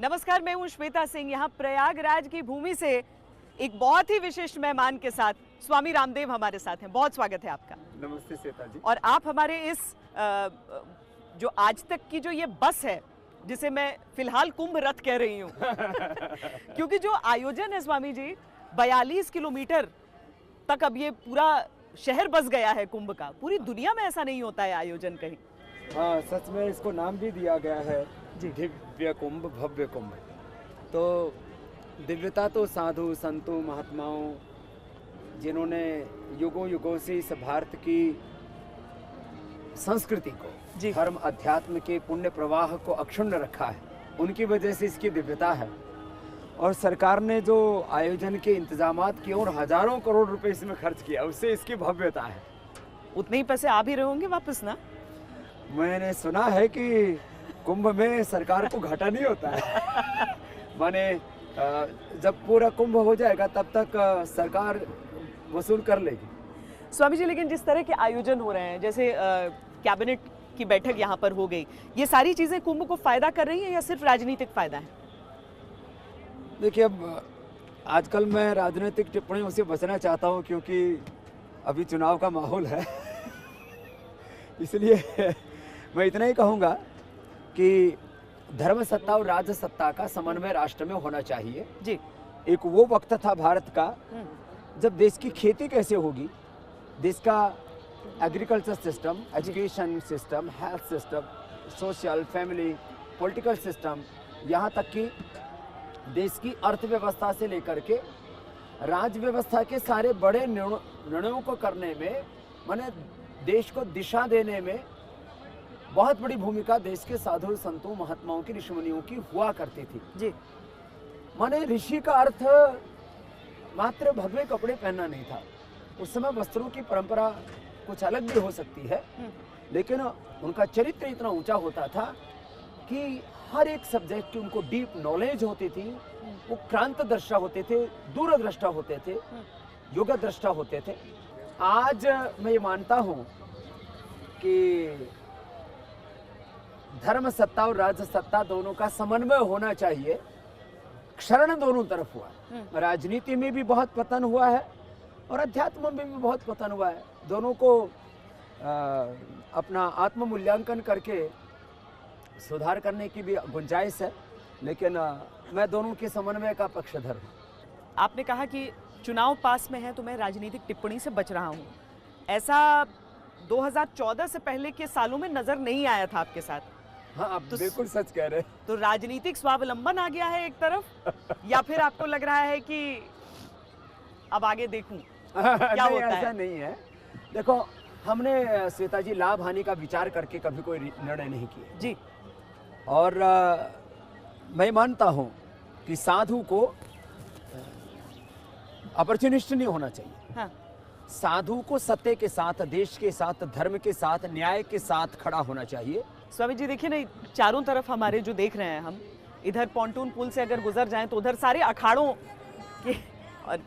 नमस्कार, मैं हूं श्वेता सिंह। यहाँ प्रयागराज की भूमि से एक बहुत ही विशिष्ट मेहमान के साथ स्वामी रामदेव हमारे साथ हैं। बहुत स्वागत है आपका। नमस्ते श्वेता जी। और आप हमारे इस जो आज तक की जो ये बस है, जिसे मैं फिलहाल कुंभ रथ कह रही हूँ क्योंकि जो आयोजन है स्वामी जी, 42 किलोमीटर तक अब ये पूरा शहर बस गया है कुंभ का। पूरी दुनिया में ऐसा नहीं होता है आयोजन कहीं। हाँ, सच में इसको नाम भी दिया गया है दिव्य कुंभ, भव्य कुंभ। तो दिव्यता तो साधु संतों महात्माओं, जिन्होंने युगों युगों से इस भारत की संस्कृति को, धर्म अध्यात्म के पुण्य प्रवाह को अक्षुण्ण रखा है, उनकी वजह से इसकी दिव्यता है। और सरकार ने जो आयोजन के इंतजामात किए और हजारों करोड़ रुपए इसमें खर्च किया, उससे इसकी भव्यता है। उतने ही पैसे आ भी रहे होंगे वापस ना? मैंने सुना है कि कुंभ में सरकार को घाटा नहीं होता है माने जब पूरा कुंभ हो जाएगा तब तक सरकार वसूल कर लेगी। स्वामी जी, लेकिन जिस तरह के आयोजन हो रहे हैं, जैसे कैबिनेट की बैठक यहाँ पर हो गई, ये सारी चीजें कुंभ को फायदा कर रही हैं या सिर्फ राजनीतिक फायदा है? देखिए, अब आजकल मैं राजनीतिक टिप्पणियों से बचना चाहता हूँ क्योंकि अभी चुनाव का माहौल है इसलिए मैं इतना ही कहूँगा कि धर्म सत्ता और राज सत्ता का समन्वय राष्ट्र में होना चाहिए जी। एक वो वक्त था भारत का जब देश की खेती कैसे होगी, देश का agriculture system, education system, health system, social, family, political system, यहाँ तक कि देश की अर्थव्यवस्था से लेकर के राज व्यवस्था के सारे बड़े निर्णयों को करने में, माने देश को दिशा देने में बहुत बड़ी भूमिका देश के साधु संतों महात्माओं की, ऋषिमुनियों की हुआ करती थी जी। माने ऋषि का अर्थ मात्र भगवे कपड़े पहनना नहीं था। उस समय वस्त्रों की परंपरा कुछ अलग भी हो सकती है, लेकिन उनका चरित्र इतना ऊंचा होता था कि हर एक सब्जेक्ट की उनको डीप नॉलेज होती थी। वो क्रांत दृष्टा होते थे, दूरदृष्टा होते थे, योगा दृष्टा होते थे। आज मैं ये मानता हूं कि धर्म सत्ता और राज सत्ता दोनों का समन्वय होना चाहिए। क्षरण दोनों तरफ हुआ, राजनीति में भी बहुत पतन हुआ है और अध्यात्म में भी बहुत पतन हुआ है। दोनों को अपना आत्म मूल्यांकन करके सुधार करने की भी गुंजाइश है, लेकिन मैं दोनों के समन्वय का पक्षधर हूँ। आपने कहा कि चुनाव पास में है तो मैं राजनीतिक टिप्पणी से बच रहा हूँ। ऐसा 2014 से पहले के सालों में नजर नहीं आया था आपके साथ। हाँ, आप तो बिल्कुल सच कह रहे हैं। तो राजनीतिक स्वावलंबन आ गया है एक तरफ या फिर आपको लग रहा है कि अब आगे देखूं क्या होता है? ऐसा नहीं है। देखो, हमने श्वेता जी लाभ हानि का विचार करके कभी कोई निर्णय नहीं किया जी। और मैं मानता हूं कि साधु को अपॉर्चुनिस्ट नहीं होना चाहिए। हाँ। साधु को सत्य के साथ, देश के साथ, धर्म के साथ, न्याय के साथ खड़ा होना चाहिए। स्वामी जी देखिए ना, चारों तरफ हमारे जो देख रहे हैं हम, इधर पॉन्टून पुल से अगर गुजर जाएं तो उधर सारे अखाड़ों के, और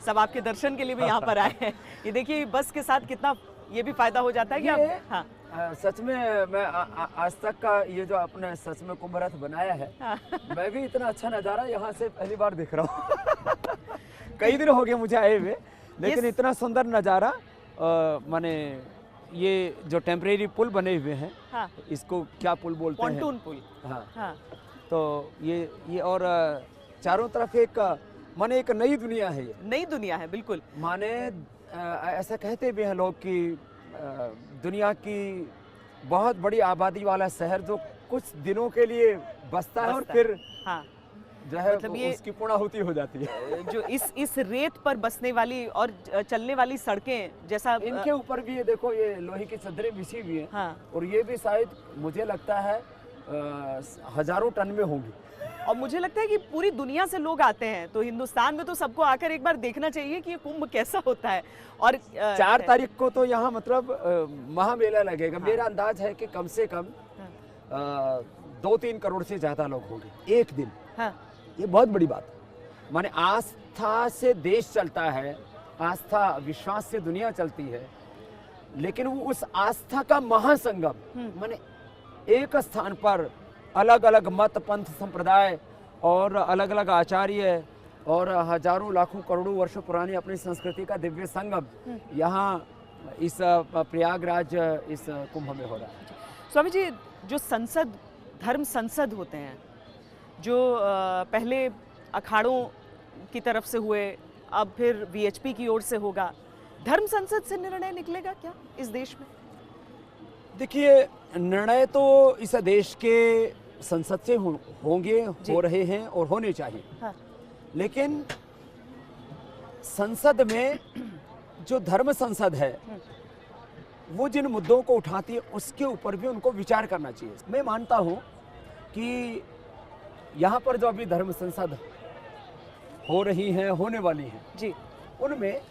सब आपके दर्शन के लिए भी यहाँ पर आए हैं। ये देखिए बस के साथ कितना ये भी फायदा हो जाता है कि आप। हाँ। सच में मैं आज तक का ये जो आपने सच में कुंभ रथ बनाया है, हाँ। मैं भी इतना अच्छा नजारा यहाँ से पहली बार देख रहा हूँ कई दिन हो गए मुझे आए हुए, लेकिन इतना सुंदर नजारा। माने ये जो टेम्परेरी पुल बने हुए हैं, हाँ। इसको क्या पुल बोलते हैं? पॉन्टून पुल। हाँ। हाँ। तो ये और चारों तरफ एक माने एक नई दुनिया है। ये नई दुनिया है बिल्कुल। माने ऐसा कहते भी हैं लोग कि दुनिया की बहुत बड़ी आबादी वाला शहर जो कुछ दिनों के लिए बसता है और फिर हाँ। जो है मतलब ये उसकी पूर्णाहुति हो जाती है। जो इस रेत पर बसने वाली और चलने वाली सड़कें, जैसा इनके ऊपर भी ये देखो, ये लोहे की चद्दरें बिछी हुई हैं। हाँ। और ये भी शायद मुझे लगता है हजारों टन में होंगी। और मुझे लगता है कि पूरी दुनिया से लोग आते हैं, तो हिंदुस्तान में तो सबको आकर एक बार देखना चाहिए कि ये कुंभ कैसा होता है। और 4 तारीख को तो यहाँ मतलब महामेला लगेगा। हाँ। मेरा अंदाज है कि कम से कम 2-3 करोड़ से ज्यादा लोग होंगे एक दिन। हाँ। ये बहुत बड़ी बात है। माने आस्था से देश चलता है, आस्था विश्वास से दुनिया चलती है, लेकिन वो उस आस्था का महासंगम, माने एक स्थान पर अलग अलग मत पंथ संप्रदाय और अलग अलग आचार्य और हजारों लाखों करोड़ों वर्षों पुरानी अपनी संस्कृति का दिव्य संगम यहाँ इस प्रयागराज इस कुंभ में हो रहा है। स्वामी जी, जो संसद, धर्म संसद होते हैं, जो पहले अखाड़ों की तरफ से हुए, अब फिर वीएचपी की ओर से होगा, धर्म संसद से निर्णय निकलेगा क्या इस देश में? देखिए, निर्णय तो इस देश के संसद से होंगे, हो रहे हैं और होने चाहिए। हाँ। लेकिन संसद में जो धर्म संसद है वो जिन मुद्दों को उठाती है उसके ऊपर भी उनको विचार करना चाहिए। मैं मानता हूं कि यहाँ पर जो अभी धर्म संसद हो रही हैं, होने वाली हैं जी, उनमें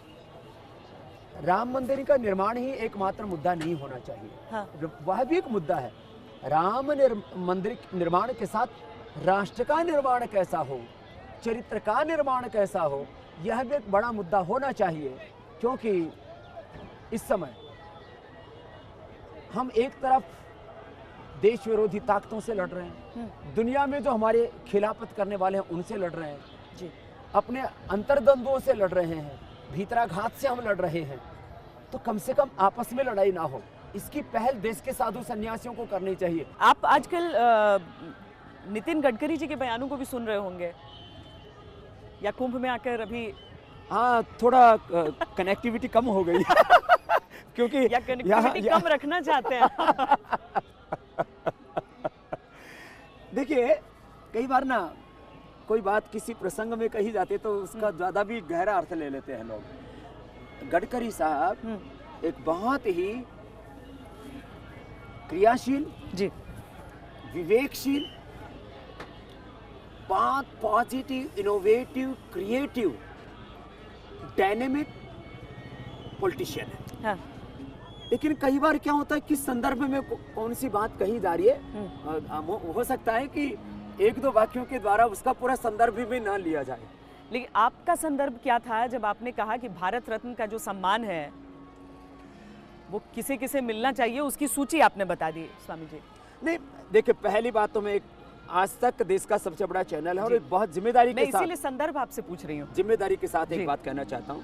राम मंदिर का निर्माण ही एकमात्र मुद्दा नहीं होना चाहिए। हाँ। वह भी एक मुद्दा है। राम मंदिर निर्माण के साथ राष्ट्र का निर्माण कैसा हो, चरित्र का निर्माण कैसा हो, यह भी एक बड़ा मुद्दा होना चाहिए। क्योंकि इस समय हम एक तरफ देश विरोधी ताकतों से लड़ रहे हैं, दुनिया में जो हमारे खिलाफत करने वाले हैं उनसे लड़ रहे हैं जी, अपने अंतर्द्वंद्वों से लड़ रहे हैं, भीतराघात से हम लड़ रहे हैं। तो कम से कम आपस में लड़ाई ना हो, इसकी पहल देश के साधु सन्यासियों को करनी चाहिए। आप आजकल नितिन गडकरी जी के बयानों को भी सुन रहे होंगे, या कुंभ में आकर अभी? हाँ, थोड़ा कनेक्टिविटी कम हो गई क्योंकि या कनेक्टिविटी कम रखना चाहते हैं? देखिए, कई बार ना कोई बात किसी प्रसंग में कही जाती है तो उसका ज्यादा भी गहरा अर्थ ले लेते हैं लोग। गडकरी साहब एक बहुत ही क्रियाशील जी, विवेकशील, बहुत positive, innovative, creative, dynamic politician है। हाँ। लेकिन कई बार क्या होता है, किस संदर्भ में कौन सी बात कही जा रही है, हो सकता है कि एक दो वाक्यों के द्वारा उसका पूरा संदर्भ भी ना लिया जाए। लेकिन आपका संदर्भ क्या था जब आपने कहा कि भारत रत्न का जो सम्मान है वो किसे किसे मिलना चाहिए, उसकी सूची आपने बता दी स्वामी जी? नहीं, देखिए, पहली बात तो मैं आज तक देश का सबसे बड़ा चैनल है और एक बहुत जिम्मेदारी के साथ, इसीलिए संदर्भ आपसे पूछ रही हूँ, जिम्मेदारी के साथ एक बात कहना चाहता हूँ।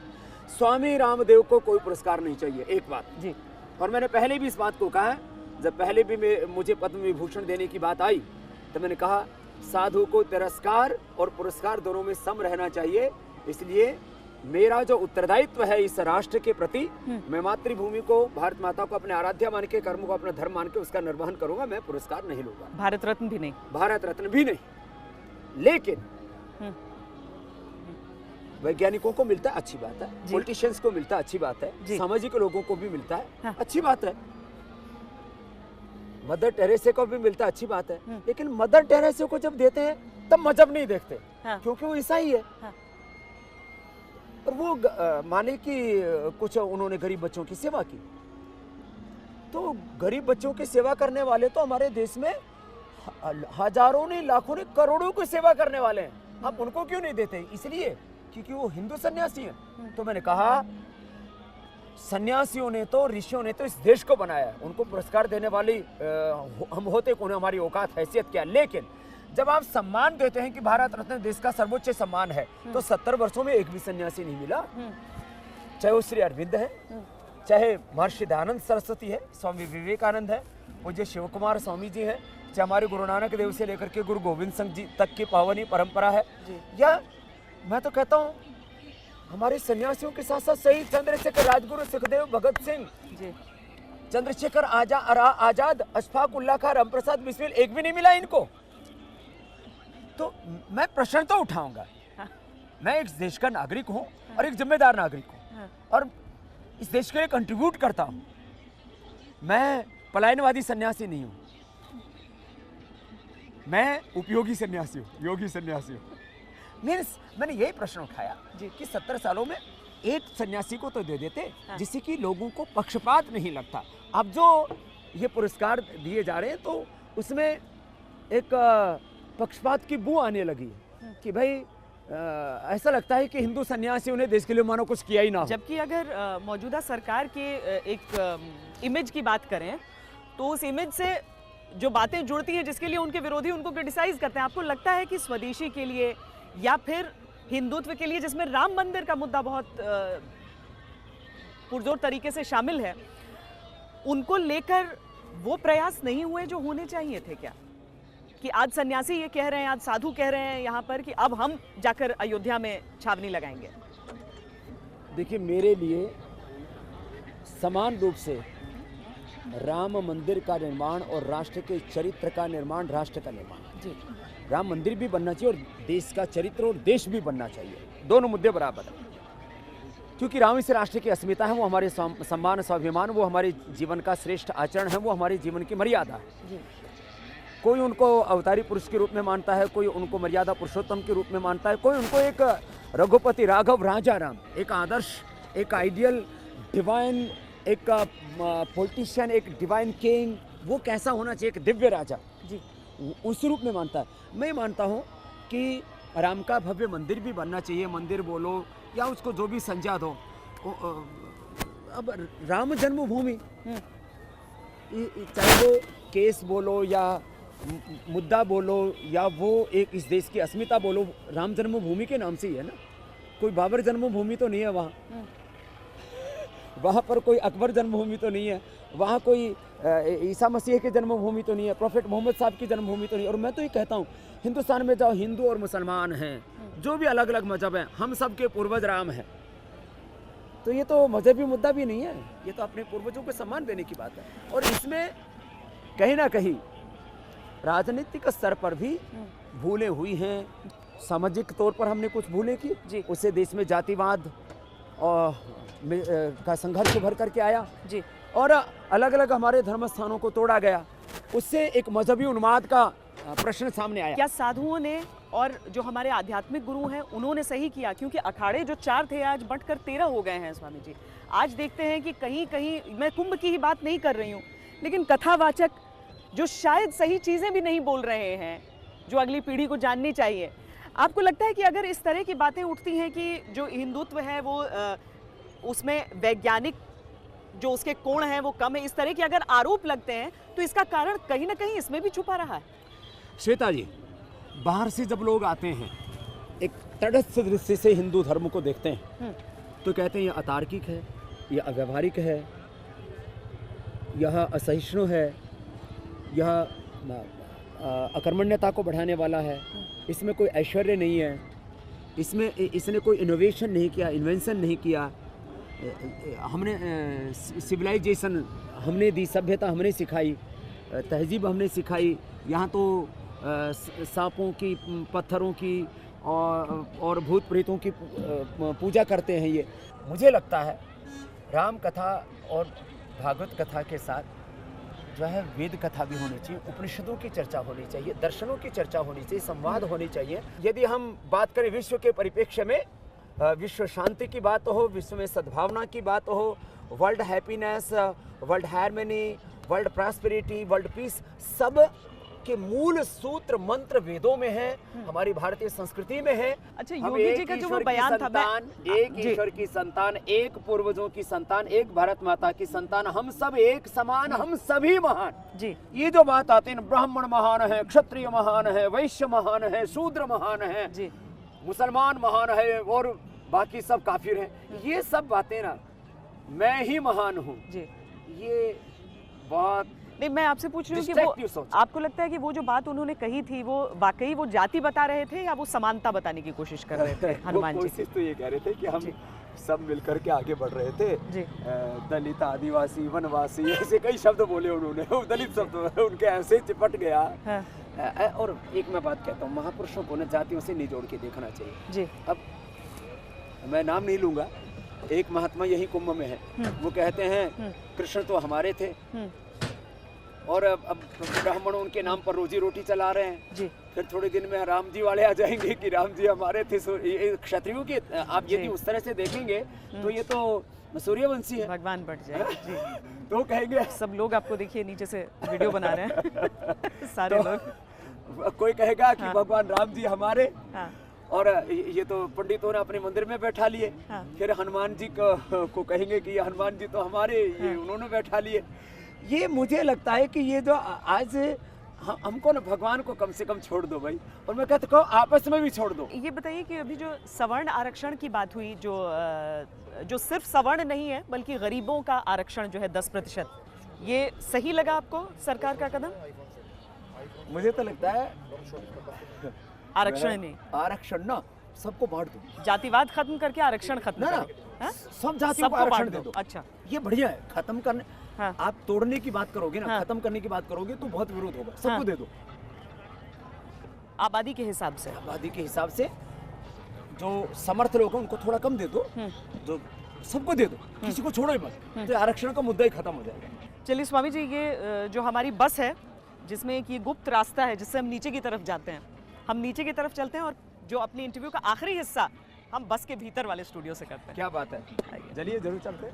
स्वामी रामदेव को कोई पुरस्कार नहीं चाहिए, एक बात जी। और मैंने पहले भी इस बात को कहा है, जब पहले भी मुझे पद्म विभूषण देने की बात आई तो मैंने कहा साधु को तिरस्कार और पुरस्कार दोनों में सम रहना चाहिए। इसलिए मेरा जो उत्तरदायित्व है इस राष्ट्र के प्रति, मैं मातृभूमि को, भारत माता को अपने आराध्य मान के, कर्म को अपना धर्म मान के उसका निर्वहन करूंगा। मैं पुरस्कार नहीं लूंगा, भारत रत्न भी नहीं, भारत रत्न भी नहीं। लेकिन वैज्ञानिकों को मिलता है, अच्छी बात है, पॉलिटिशियंस को मिलता है, अच्छी बात है, सामाजिक लोगों को भी मिलता है, हाँ। अच्छी बात है, मदर टेरेसा को भी मिलता है, अच्छी बात है। लेकिन मदर टेरेसा को जब देते हैं तब मजहब नहीं देखते, हाँ। क्योंकि वो ईसाई है। हाँ। और वो माने कि कुछ उन्होंने गरीब बच्चों की सेवा की, तो गरीब बच्चों की सेवा करने वाले तो हमारे देश में हजारों ने, लाखों ने, करोड़ों की सेवा करने वाले हैं। आप उनको क्यों नहीं देते? इसलिए क्योंकि वो हिंदू सन्यासी हैं। तो मैंने कहा सन्यासियों ने तो, ऋषियों ने तो इस देश को बनाया, उनको पुरस्कार देने वाली हम होते कौन, हमारी औकात हैसियत क्या। लेकिन जब आप सम्मान देते हैं कि भारत रत्न देश का सर्वोच्च सम्मान है, तो 70 वर्षों में एक भी सन्यासी नहीं मिला, चाहे वो श्री अरविंद है, चाहे महर्षि दयानंद सरस्वती है, स्वामी विवेकानंद है, पूज्य शिव कुमार स्वामी जी हैं, चाहे हमारे गुरु नानक देव से लेकर के गुरु गोविंद सिंह जी तक की पावनी परंपरा है, या मैं तो कहता हूँ हमारे सन्यासियों के साथ साथ शहीद चंद्रशेखर, राजगुरु सुखदेव, भगत सिंह, चंद्रशेखर आजाद, अशफाक उल्लाह खां, रामप्रसाद बिस्मिल, एक भी नहीं मिला इनको। तो मैं प्रश्न तो उठाऊंगा, मैं एक देश का नागरिक हूं और एक जिम्मेदार नागरिक हूं, और इस देश के लिए कंट्रीब्यूट करता हूं। मैं पलायनवादी सन्यासी नहीं हूं, मैं उपयोगी सन्यासी हूं, योगी सन्यासी हूं। मीन्स मैंने यही प्रश्न उठाया कि 70 सालों में एक सन्यासी को तो दे देते, जिससे कि लोगों को पक्षपात नहीं लगता। अब जो ये पुरस्कार दिए जा रहे हैं तो उसमें एक पक्षपात की बू आने लगी कि भाई ऐसा लगता है कि हिंदू सन्यासियों ने देश के लिए मानो कुछ किया ही ना हो। जबकि अगर मौजूदा सरकार के एक इमेज की बात करें तो उस इमेज से जो बातें जुड़ती हैं जिसके लिए उनके विरोधी उनको क्रिटिसाइज करते हैं। आपको लगता है कि स्वदेशी के लिए या फिर हिंदुत्व के लिए, जिसमें राम मंदिर का मुद्दा बहुत पुरजोर तरीके से शामिल है, उनको लेकर वो प्रयास नहीं हुए जो होने चाहिए थे क्या? कि आज सन्यासी ये कह रहे हैं, आज साधु कह रहे हैं यहाँ पर कि अब हम जाकर अयोध्या में छावनी लगाएंगे। देखिए, मेरे लिए समान रूप से राम मंदिर का निर्माण और राष्ट्र के चरित्र का निर्माण, राष्ट्र का निर्माण, जी, राम मंदिर भी बनना चाहिए और देश का चरित्र और देश भी बनना चाहिए। दोनों मुद्दे बराबर हैं, क्योंकि राम इस राष्ट्र की अस्मिता है, वो हमारे सम्मान स्वाभिमान, वो हमारे जीवन का श्रेष्ठ आचरण है, वो हमारे जीवन की मर्यादा है। जी, कोई उनको अवतारी पुरुष के रूप में मानता है, कोई उनको मर्यादा पुरुषोत्तम के रूप में मानता है, कोई उनको एक रघुपति राघव राजा राम, एक आदर्श, एक आइडियल डिवाइन, एक पॉलिटिशियन, एक डिवाइन किंग, वो कैसा होना चाहिए, एक दिव्य राजा, जी, उस रूप में मानता है। मैं मानता हूँ कि राम का भव्य मंदिर भी बनना चाहिए, मंदिर बोलो या उसको जो भी संज्ञा दो। अब राम जन्मभूमि, चाहे वो केस बोलो या मुद्दा बोलो या वो एक इस देश की अस्मिता बोलो, राम जन्मभूमि के नाम से ही है ना। कोई बाबर जन्मभूमि तो नहीं है वहाँ पर कोई अकबर जन्मभूमि तो नहीं है, वहाँ कोई ईसा मसीह की जन्मभूमि तो नहीं है, प्रोफेट मोहम्मद साहब की जन्मभूमि तो नहीं है। और मैं तो ये कहता हूँ, हिंदुस्तान में जाओ, हिंदू और मुसलमान हैं, जो भी अलग अलग मजहब हैं, हम सब के पूर्वज राम हैं। तो ये तो मजहबी मुद्दा भी नहीं है, ये तो अपने पूर्वजों को सम्मान देने की बात है। और इसमें कहीं ना कहीं राजनीतिक स्तर पर भी भूलें हुई हैं, सामाजिक तौर पर हमने कुछ भूलें की जी, उससे देश में जातिवाद और का संघर्ष उभर करके आया जी, और अलग अलग हमारे धर्म स्थानों को तोड़ा गया, उससे एक मजहबी उन्माद का प्रश्न सामने आया। क्या साधुओं ने और जो हमारे आध्यात्मिक गुरु हैं उन्होंने सही किया? क्योंकि अखाड़े जो 4 थे आज बढ़कर 13 हो गए हैं स्वामी जी। आज देखते हैं कि कहीं कहीं, मैं कुंभ की ही बात नहीं कर रही हूँ, लेकिन कथावाचक जो शायद सही चीज़ें भी नहीं बोल रहे हैं, जो अगली पीढ़ी को जाननी चाहिए। आपको लगता है कि अगर इस तरह की बातें उठती हैं कि जो हिंदुत्व है वो उसमें वैज्ञानिक जो उसके कोण हैं वो कम है, इस तरह के अगर आरोप लगते हैं तो इसका कारण कहीं ना कहीं इसमें भी छुपा रहा है? श्वेता जी, बाहर से जब लोग आते हैं, एक तटस्थ दृष्टि से हिंदू धर्म को देखते हैं, तो कहते हैं यह अतार्किक है, यह अव्यावहारिक है, यह असहिष्णु है, यह अकर्मण्यता को बढ़ाने वाला है, इसमें कोई ऐश्वर्य नहीं है, इसने कोई इनोवेशन नहीं किया, इन्वेंशन नहीं किया, हमने सिविलाइजेशन हमने दी, सभ्यता हमने सिखाई, तहजीब हमने सिखाई। यहाँ तो सांपों की, पत्थरों की और भूत प्रेतों की पूजा करते हैं। ये मुझे लगता है राम कथा और भागवत कथा के साथ जो है वेद कथा भी होनी चाहिए, उपनिषदों की चर्चा होनी चाहिए, दर्शनों की चर्चा होनी चाहिए, संवाद होनी चाहिए। यदि हम बात करें विश्व के परिप्रेक्ष्य में, विश्व शांति की बात हो, विश्व में सद्भावना की बात हो, world happiness, world harmony, world prosperity, world peace, सब के मूल सूत्र मंत्र वेदों में है, हमारी भारतीय संस्कृति में है। अच्छा, योगी जी का जो वो बयान था, एक ईश्वर की संतान, एक पूर्वजों की संतान, एक भारत माता की संतान, हम सब एक समान, हम सभी महान जी। ये जो बात आती है, ब्राह्मण महान है, क्षत्रिय महान है, वैश्य महान है, शूद्र महान है जी, मुसलमान महान है और बाकी सब काफिर हैं, ये सब बातें ना, मैं ही महान हूँ जी, ये बात नहीं। मैं आपसे पूछ रही हूँ कि वो आपको लगता है कि वो जो बात उन्होंने कही थी वो वाकई वो जाति बता रहे थे या वो समानता बताने की कोशिश कर रहे थे? हनुमान जी कोशिश तो ये कह रहे थे कि हम सब मिलकर के आगे बढ़ रहे थे जी। दलित, आदिवासी, वनवासी, ऐसे कई शब्द बोले उन्होंने, दलित शब्द उनके ऐसे चिपट गया। हाँ। और एक मैं बात कहता हूँ, महापुरुषों को न जातियों से निजोड़ के देखना चाहिए जी। अब मैं नाम नहीं लूंगा, एक महात्मा यही कुंभ में है, वो कहते हैं कृष्ण तो हमारे थे और अब ब्राह्मण उनके नाम पर रोजी रोटी चला रहे हैं जी। फिर थोड़े दिन में राम जी वाले आ जाएंगे कि राम जी हमारे थे, क्षत्रियों के। आप यदि उस तरह से देखेंगे तो ये तो सूर्यवंशी है, भगवान बढ़ जाए जी। तो कहेंगे सब लोग आपको देखिए नीचे से वीडियो बना रहे हैं सारे लोग। कोई कहेगा कि भगवान राम जी हमारे, हाँ। और ये तो पंडितों ने अपने मंदिर में बैठा लिए। हाँ। फिर हनुमान जी को कहेंगे कि ये हनुमान जी तो हमारे, ये उन्होंने बैठा लिए। ये मुझे लगता है कि ये जो आज हमको ना भगवान को कम से कम छोड़ दो भाई, और मैं कहता हूँ आपस में भी छोड़ दो। ये बताइए कि अभी जो सवर्ण आरक्षण की बात हुई, जो सिर्फ सवर्ण नहीं है बल्कि गरीबों का आरक्षण जो है 10%, ये सही लगा आपको सरकार का कदम? मुझे तो लगता है आरक्षण नहीं, आरक्षण ना सबको बांट दो, जातिवाद खत्म करके आरक्षण खत्म ना करो, हाँ? सब जातियों को सबको आरक्षण बांट दे दो। दो। अच्छा, ये बढ़िया है। खत्म करने, हाँ। आप तोड़ने की बात करोगे ना, हाँ। खत्म करने की बात करोगे तो बहुत विरोध होगा। सबको हाँ। दे दो, आबादी के हिसाब से। आबादी के हिसाब से। जो समर्थ लोग हैं उनको थोड़ा कम दे दो, जो सबको दे दो, किसी को छोड़ो ही मत, तो आरक्षण का मुद्दा ही खत्म हो जाएगा। चलिए स्वामी जी, ये जो हमारी बस है जिसमें एक ये गुप्त रास्ता है जिससे हम नीचे की तरफ जाते हैं, हम नीचे की तरफ चलते हैं और जो अपनी इंटरव्यू का आखिरी हिस्सा हम बस के भीतर वाले स्टूडियो से करते हैं। क्या बात है, चलिए जरूर चलते हैं।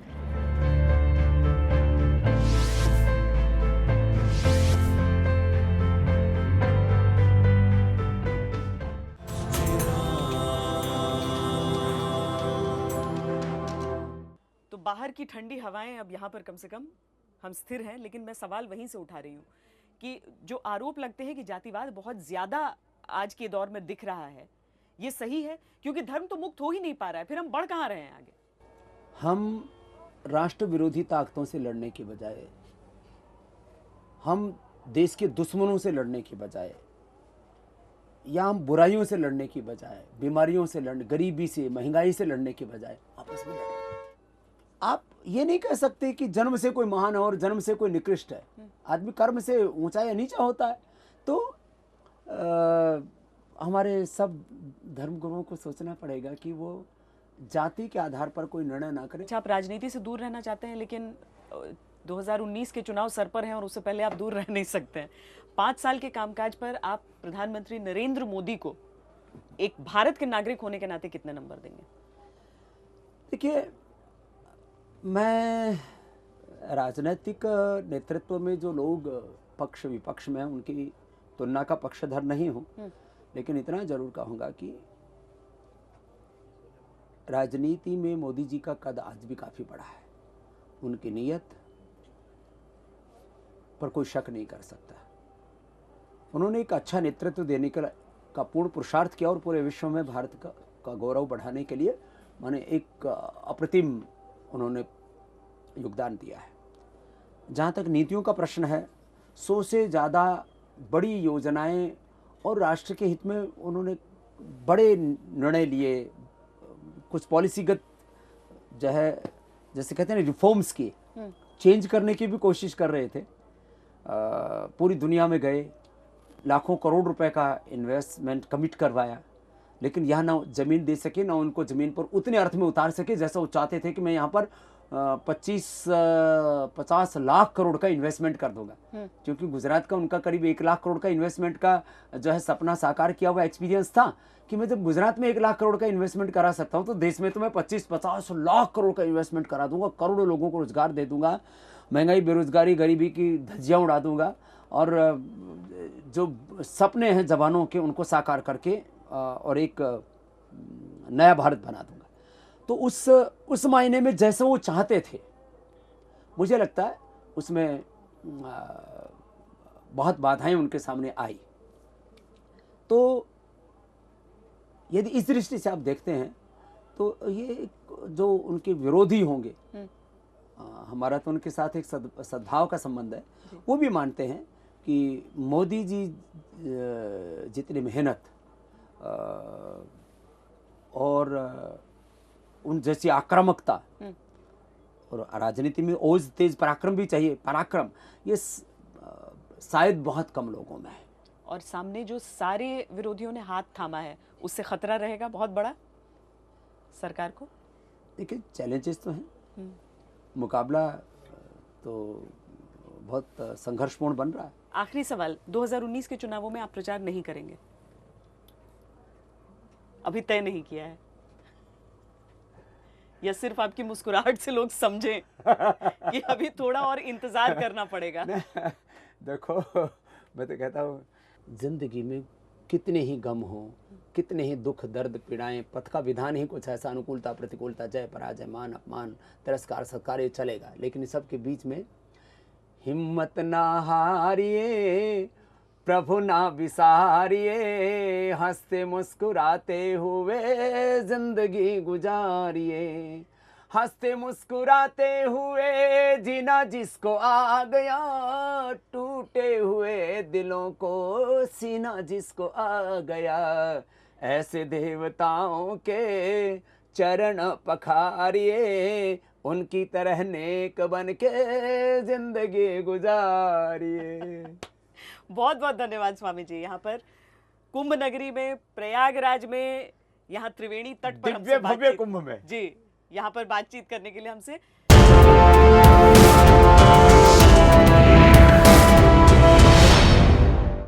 तो बाहर की ठंडी हवाएं अब यहाँ पर कम से कम हम स्थिर हैं, लेकिन मैं सवाल वहीं से उठा रही हूँ कि जो आरोप लगते हैं कि जातिवाद बहुत ज्यादा आज के दौर में दिख रहा है, ये सही है? क्योंकि धर्म तो मुक्त हो ही नहीं पा रहा है, फिर हम बढ़ कहाँ रहे हैं आगे? हम राष्ट्र विरोधी ताकतों से लड़ने के बजाय, हम देश के दुश्मनों से लड़ने के बजाय, या हम बुराइयों से लड़ने की बजाय, बीमारियों से लड़ने, गरीबी से, महंगाई से लड़ने के बजाय आपस में लड़ें। आप ये नहीं कह सकते कि जन्म से कोई महान है और जन्म से कोई निकृष्ट है। आदमी कर्म से ऊंचा या नीचा होता है। तो हमारे सब धर्मगुरुओं को सोचना पड़ेगा कि वो जाति के आधार पर कोई निर्णय ना करें। अच्छा, आप राजनीति से दूर रहना चाहते हैं, लेकिन 2019 के चुनाव सर पर हैं और उससे पहले आप दूर रह नहीं सकते हैं। 5 साल के कामकाज पर आप प्रधानमंत्री नरेंद्र मोदी को एक भारत के नागरिक होने के नाते कितने नंबर देंगे? देखिए, मैं राजनीतिक नेतृत्व में जो लोग पक्ष विपक्ष में हैं उनकी तुलना का पक्षधर नहीं हूँ, लेकिन इतना जरूर कहूँगा कि राजनीति में मोदी जी का कद आज भी काफ़ी बड़ा है। उनकी नीयत पर कोई शक नहीं कर सकता। उन्होंने एक अच्छा नेतृत्व देने का पूर्ण पुरुषार्थ किया और पूरे विश्व में भारत का गौरव बढ़ाने के लिए माने एक अप्रतिम उन्होंने योगदान दिया है। जहाँ तक नीतियों का प्रश्न है, 100 से ज़्यादा बड़ी योजनाएं और राष्ट्र के हित में उन्होंने बड़े निर्णय लिए। कुछ पॉलिसीगत जो है, जैसे कहते हैं ना, रिफॉर्म्स की चेंज करने की भी कोशिश कर रहे थे। पूरी दुनिया में गए, लाखों करोड़ रुपए का इन्वेस्टमेंट कमिट करवाया, लेकिन यहाँ ना ज़मीन दे सके, ना उनको ज़मीन पर उतने अर्थ में उतार सके जैसा वो चाहते थे कि मैं यहाँ पर 25-50 लाख करोड़ का इन्वेस्टमेंट कर दूंगा। क्योंकि गुजरात का उनका करीब 1 लाख करोड़ का इन्वेस्टमेंट का जो है सपना साकार किया हुआ एक्सपीरियंस था कि मैं जब गुजरात में 1 लाख करोड़ का इन्वेस्टमेंट करा सकता हूँ तो देश में तो मैं 25-50 लाख करोड़ का इन्वेस्टमेंट करा दूंगा, करोड़ों लोगों को रोजगार दे दूंगा, महंगाई, बेरोजगारी, गरीबी की धज्जियाँ उड़ा दूंगा और जो सपने हैं जवानों के उनको साकार करके और एक नया भारत बना दूंगा। तो उस मायने में जैसे वो चाहते थे, मुझे लगता है उसमें बहुत बाधाएं उनके सामने आई। तो यदि इस दृष्टि से आप देखते हैं तो ये जो उनके विरोधी होंगे, हमारा तो उनके साथ एक सद्भाव का संबंध है, वो भी मानते हैं कि मोदी जी जितनी मेहनत और उन जैसी आक्रामकता, और राजनीति में ओज तेज पराक्रम भी चाहिए, पराक्रम ये शायद बहुत कम लोगों में है। और सामने जो सारे विरोधियों ने हाथ थामा है, उससे खतरा रहेगा बहुत बड़ा सरकार को। देखिए, चैलेंजेस तो हैं, मुकाबला तो बहुत संघर्षपूर्ण बन रहा है। आखिरी सवाल, 2019 के चुनावों में आप प्रचार नहीं करेंगे? अभी तय नहीं किया है, या सिर्फ आपकी मुस्कुराहट से लोग समझें कि अभी थोड़ा और इंतजार करना पड़ेगा? देखो, मैं तो कहता हूँ जिंदगी में कितने ही गम हो, कितने ही दुख, दर्द, पीड़ाएं, पथ का विधान ही कुछ ऐसा, अनुकूलता, प्रतिकूलता, जय पराजय, मान अपमान, तिरस्कार, सत्कार, ये चलेगा। लेकिन इस सब के बीच में हिम्मत ना हारिए, प्रभु ना विसारिए, हंसते मुस्कुराते हुए जिंदगी गुजारिए। हंसते मुस्कुराते हुए जीना जिसको आ गया, टूटे हुए दिलों को सीना जिसको आ गया, ऐसे देवताओं के चरण पखारिए, उनकी तरह नेक बन के जिंदगी गुजारिए। बहुत बहुत धन्यवाद स्वामी जी। यहाँ पर कुंभ नगरी में, प्रयागराज में, यहाँ त्रिवेणी तट पर हमसे दिव्य भव्य बातचीत- कुंभ में जी, यहाँ पर बातचीत करने के लिए हमसे